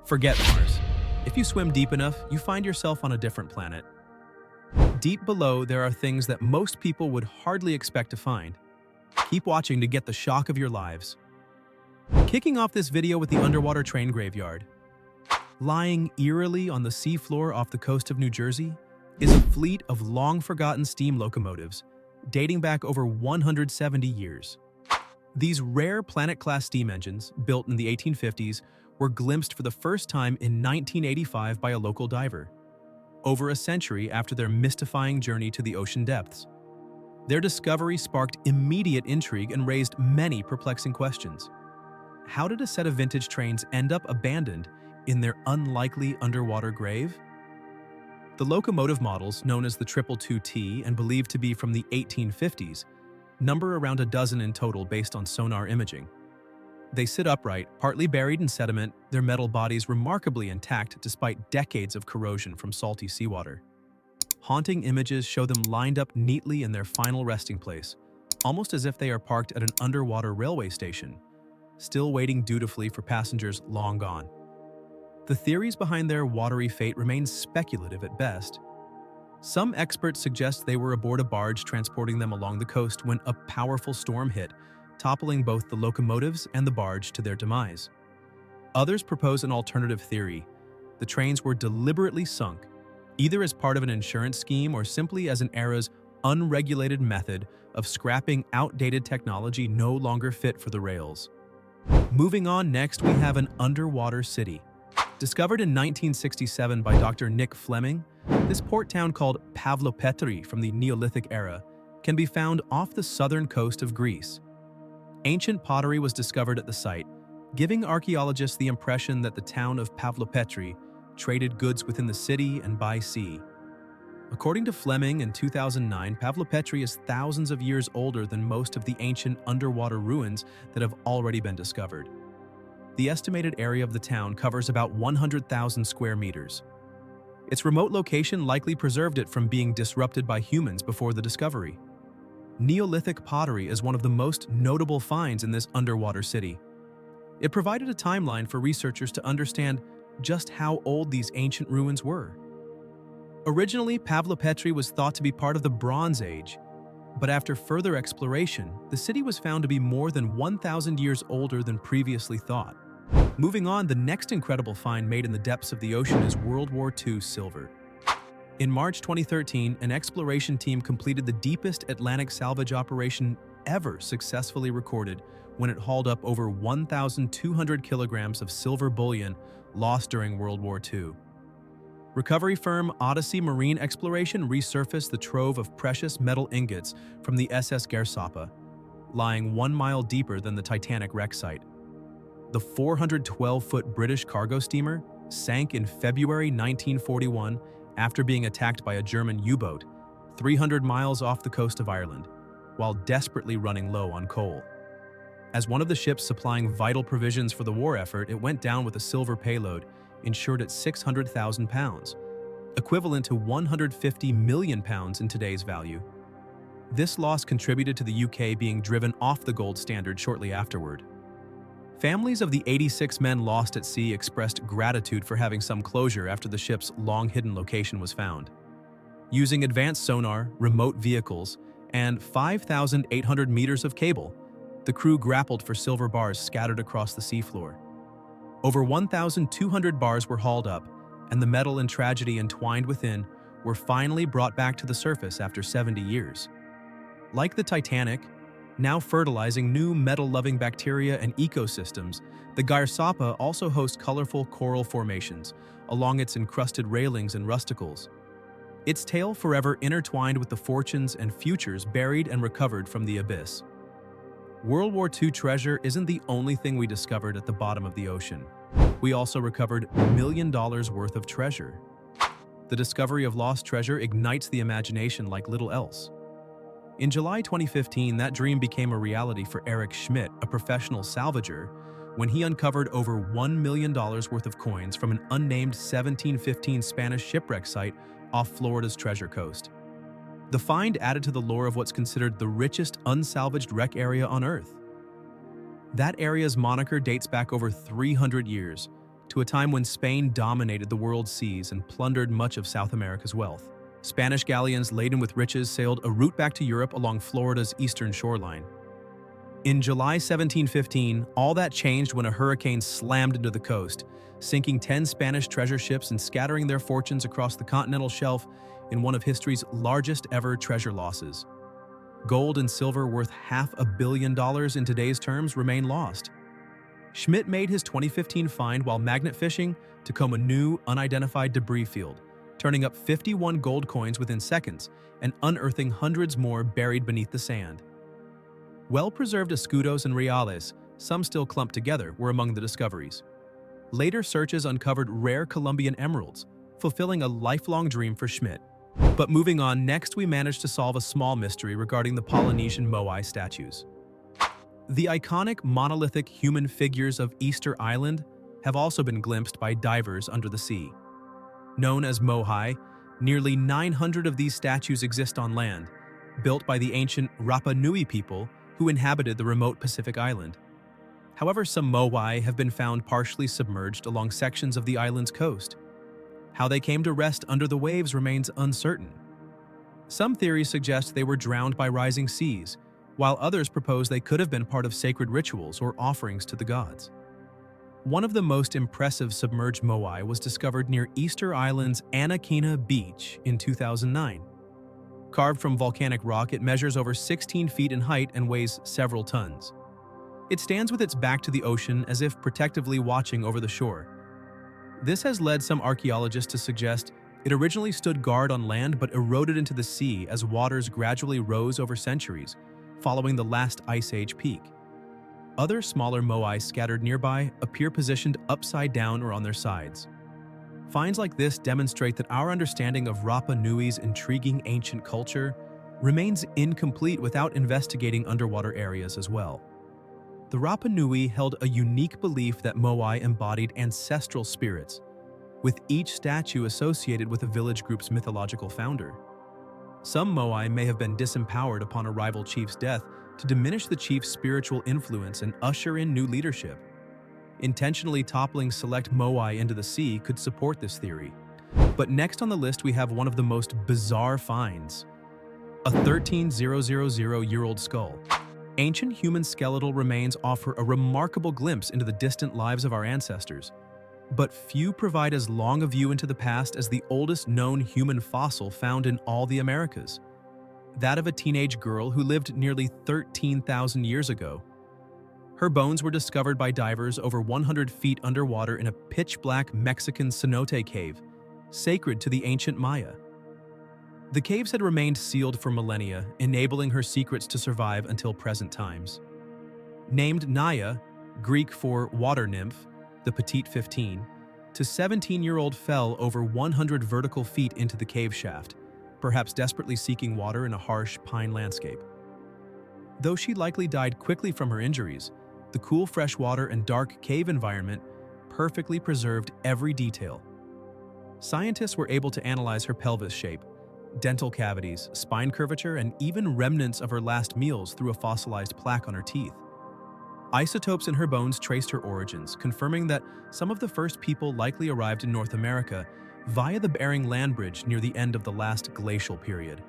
Forget Mars. If you swim deep enough, you find yourself on a different planet. Deep below, there are things that most people would hardly expect to find. Keep watching to get the shock of your lives. Kicking off this video with the underwater train graveyard. Lying eerily on the seafloor off the coast of New Jersey is a fleet of long-forgotten steam locomotives dating back over 170 years. These rare Planet-class steam engines, built in the 1850s, were glimpsed for the first time in 1985 by a local diver, over a century after their mystifying journey to the ocean depths. Their discovery sparked immediate intrigue and raised many perplexing questions. How did a set of vintage trains end up abandoned in their unlikely underwater grave? The locomotive models, known as the 222T and believed to be from the 1850s, number around a dozen in total based on sonar imaging. They sit upright, partly buried in sediment, their metal bodies remarkably intact despite decades of corrosion from salty seawater. Haunting images show them lined up neatly in their final resting place, almost as if they are parked at an underwater railway station, still waiting dutifully for passengers long gone. The theories behind their watery fate remain speculative at best. Some experts suggest they were aboard a barge transporting them along the coast when a powerful storm hit, toppling both the locomotives and the barge to their demise. Others propose an alternative theory. The trains were deliberately sunk, either as part of an insurance scheme or simply as an era's unregulated method of scrapping outdated technology no longer fit for the rails. Moving on, next we have an underwater city. Discovered in 1967 by Dr. Nick Fleming, this port town called Pavlopetri from the Neolithic era can be found off the southern coast of Greece. Ancient pottery was discovered at the site, giving archaeologists the impression that the town of Pavlopetri traded goods within the city and by sea. According to Fleming in 2009, Pavlopetri is thousands of years older than most of the ancient underwater ruins that have already been discovered. The estimated area of the town covers about 100,000 square meters. Its remote location likely preserved it from being disrupted by humans before the discovery. Neolithic pottery is one of the most notable finds in this underwater city. It provided a timeline for researchers to understand just how old these ancient ruins were. Originally, Pavlopetri was thought to be part of the Bronze Age, but after further exploration, the city was found to be more than 1,000 years older than previously thought. Moving on, the next incredible find made in the depths of the ocean is World War II silver. In March 2013, an exploration team completed the deepest Atlantic salvage operation ever successfully recorded when it hauled up over 1,200 kilograms of silver bullion lost during World War II. Recovery firm Odyssey Marine Exploration resurfaced the trove of precious metal ingots from the SS Gersapa, lying 1 mile deeper than the Titanic wreck site. The 412-foot British cargo steamer sank in February 1941 after being attacked by a German U-boat 300 miles off the coast of Ireland, while desperately running low on coal. As one of the ships supplying vital provisions for the war effort, it went down with a silver payload insured at 600,000 pounds, equivalent to 150 million pounds in today's value. This loss contributed to the UK being driven off the gold standard shortly afterward. Families of the 86 men lost at sea expressed gratitude for having some closure after the ship's long-hidden location was found. Using advanced sonar, remote vehicles, and 5,800 meters of cable, the crew grappled for silver bars scattered across the seafloor. Over 1,200 bars were hauled up, and the metal and tragedy entwined within were finally brought back to the surface after 70 years. Like the Titanic, now fertilizing new metal-loving bacteria and ecosystems, the Gersapa also hosts colorful coral formations along its encrusted railings and rusticles. Its tail forever intertwined with the fortunes and futures buried and recovered from the abyss. World War II treasure isn't the only thing we discovered at the bottom of the ocean. We also recovered $1 million worth of treasure. The discovery of lost treasure ignites the imagination like little else. In July 2015, that dream became a reality for Eric Schmidt, a professional salvager, when he uncovered over $1 million worth of coins from an unnamed 1715 Spanish shipwreck site off Florida's Treasure Coast. The find added to the lore of what's considered the richest unsalvaged wreck area on Earth. That area's moniker dates back over 300 years, to to a time when Spain dominated the world's seas and plundered much of South America's wealth. Spanish galleons laden with riches sailed a route back to Europe along Florida's eastern shoreline. In July 1715, all that changed when a hurricane slammed into the coast, sinking 10 Spanish treasure ships and scattering their fortunes across the continental shelf in one of history's largest ever treasure losses. Gold and silver worth $500 million in today's terms remain lost. Schmidt made his 2015 find while magnet fishing to comb a new, unidentified debris field, turning up 51 gold coins within seconds and unearthing hundreds more buried beneath the sand. Well-preserved escudos and reales, some still clumped together, were among the discoveries. Later searches uncovered rare Colombian emeralds, fulfilling a lifelong dream for Schmidt. But moving on, next we managed to solve a small mystery regarding the Polynesian moai statues. The iconic monolithic human figures of Easter Island have also been glimpsed by divers under the sea. Known as moai, nearly 900 of these statues exist on land, built by the ancient Rapa Nui people who inhabited the remote Pacific island. However, some moai have been found partially submerged along sections of the island's coast. How they came to rest under the waves remains uncertain. Some theories suggest they were drowned by rising seas, while others propose they could have been part of sacred rituals or offerings to the gods. One of the most impressive submerged moai was discovered near Easter Island's Anakina Beach in 2009. Carved from volcanic rock, it measures over 16 feet in height and weighs several tons. It stands with its back to the ocean as if protectively watching over the shore. This has led some archaeologists to suggest it originally stood guard on land but eroded into the sea as waters gradually rose over centuries, following the last Ice Age peak. Other smaller moai scattered nearby appear positioned upside down or on their sides. Finds like this demonstrate that our understanding of Rapa Nui's intriguing ancient culture remains incomplete without investigating underwater areas as well. The Rapa Nui held a unique belief that moai embodied ancestral spirits, with each statue associated with a village group's mythological founder. Some moai may have been disempowered upon a rival chief's death to diminish the chief's spiritual influence and usher in new leadership. Intentionally toppling select moai into the sea could support this theory. But next on the list we have one of the most bizarre finds: a 13,000-year-old skull. Ancient human skeletal remains offer a remarkable glimpse into the distant lives of our ancestors, but few provide as long a view into the past as the oldest known human fossil found in all the Americas, that of a teenage girl who lived nearly 13,000 years ago. Her bones were discovered by divers over 100 feet underwater in a pitch-black Mexican cenote cave, sacred to the ancient Maya. The caves had remained sealed for millennia, enabling her secrets to survive until present times. Named Naya, Greek for water nymph, the Petite 15, to 17-year-old fell over 100 vertical feet into the cave shaft, perhaps desperately seeking water in a harsh pine landscape. Though she likely died quickly from her injuries, the cool fresh water and dark cave environment perfectly preserved every detail. Scientists were able to analyze her pelvis shape, dental cavities, spine curvature, and even remnants of her last meals through a fossilized plaque on her teeth. Isotopes in her bones traced her origins, confirming that some of the first people likely arrived in North America via the Bering Land Bridge near the end of the last glacial period.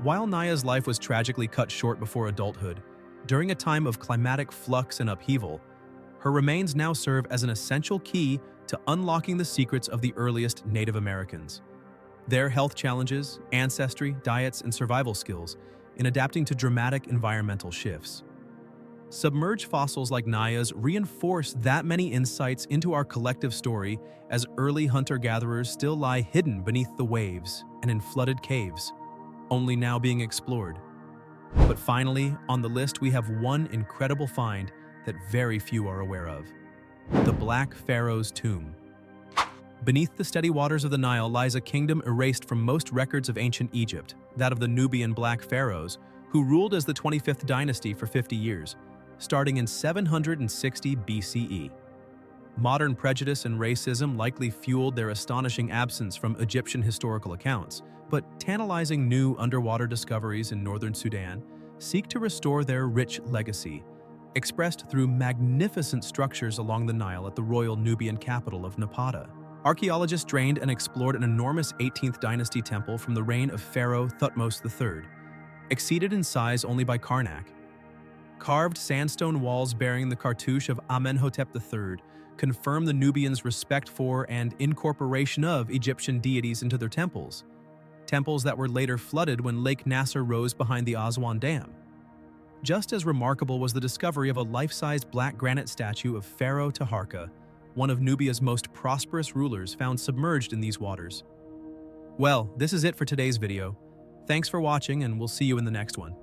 While Naya's life was tragically cut short before adulthood, during a time of climatic flux and upheaval, her remains now serve as an essential key to unlocking the secrets of the earliest Native Americans. Their health challenges, ancestry, diets, and survival skills in adapting to dramatic environmental shifts. Submerged fossils like Naya's reinforce that many insights into our collective story, as early hunter-gatherers still lie hidden beneath the waves and in flooded caves, only now being explored. But finally, on the list we have one incredible find that very few are aware of: the Black Pharaoh's tomb. Beneath the steady waters of the Nile lies a kingdom erased from most records of ancient Egypt, that of the Nubian Black Pharaohs, who ruled as the 25th dynasty for 50 years, starting in 760 BCE. Modern prejudice and racism likely fueled their astonishing absence from Egyptian historical accounts, but tantalizing new underwater discoveries in northern Sudan seek to restore their rich legacy, expressed through magnificent structures along the Nile at the royal Nubian capital of Napata. Archaeologists drained and explored an enormous 18th dynasty temple from the reign of Pharaoh Thutmose III, exceeded in size only by Karnak. Carved sandstone walls bearing the cartouche of Amenhotep III confirm the Nubians' respect for and incorporation of Egyptian deities into their temples that were later flooded when Lake Nasser rose behind the Aswan Dam. Just as remarkable was the discovery of a life-size black granite statue of Pharaoh Taharka, one of Nubia's most prosperous rulers, found submerged in these waters. Well, this is it for today's video. Thanks for watching, and we'll see you in the next one.